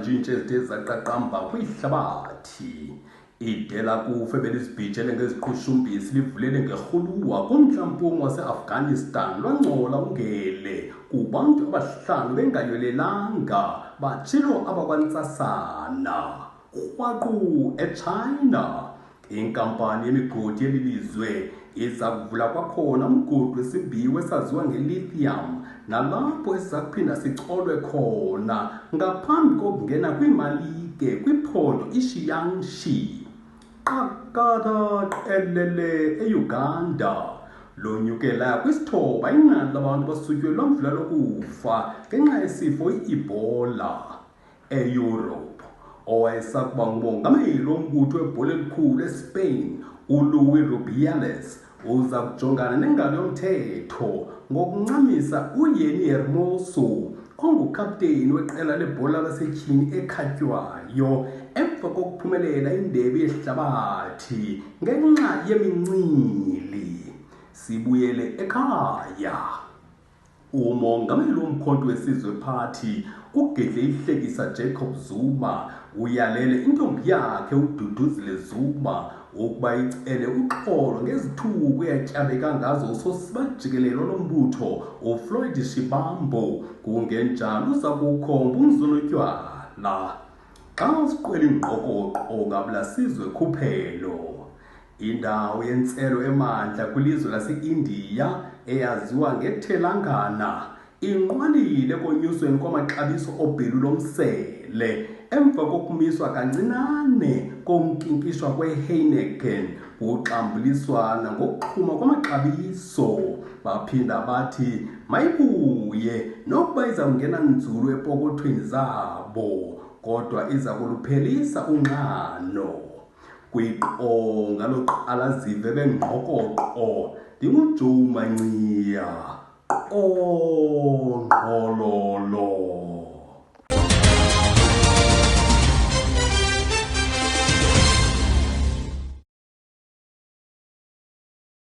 izimantshintshi ezithe zaqaqamba kwihlabathi. Idela kufe belizibhijele ngeziqhushumbisi livulele ngerhuluwa kumntla-mpuma wase-Afghanistan lwangcola ungele kubantu abahlanu bengayolelanga batshilo abakwantsasana. Rhwaqu eChina, inkampani yemigodi yeli lizwe iza kuvula kwakhona umgodi wesimbiwa esaziwa nge-lithium nalapho esizakuphinda sicolwe khona ngaphambi kokungena kwimalike kwiphondo iXiangxi. Qakada qelele eUganda lonyukela kwisithoba inani labantu basutywe lwamvula lokufa ngenxa yesifo i-Ebola. EUrope, owayesakuba ngumongameli wombutho webhola elikhulu eSpain uLuis Rubiales uza kujongana nengalo yomthetho ngokuncamisa uYeni Hermoso ongukapteni weqela lebhola lasetyhini ekhatywayo emva kokuphumelela indebe yehlabathi ngenxa yemincili. Sibuyele ekhaya. Umongameli womkhonto wesizwe party uGedle Ihlekisa Jacob Zuma uyalele intombi yakhe uDuduzile Zuma ukuba icele uxolo ngezithuko eyatyabeka ngazo usosibajikelelo lombutho uFloyd Shivambu kungenjalo uza kukhomba umzolotywala. Xa siqwela ingqokoqo ngabula sizwe khuphelo. Indawo yentselo emandla kwilizwe lase-India eyaziwa ngeTelangana inqwalile ekonyusweni kwamaxabiso obhelu lomsele emva kokumiswa kancinane komkinkishwa kweHeineken kuxambuliswana ngokuxhuma kwamaxabiso. Baphinda bathi mayibuye nokuba iza kungena nzulu epokothweni zabo kodwa iza kuluphelisa unqano. Kwiqonga loqala zive bengqokoqo ndinguJoe Mancia. Qongqololo.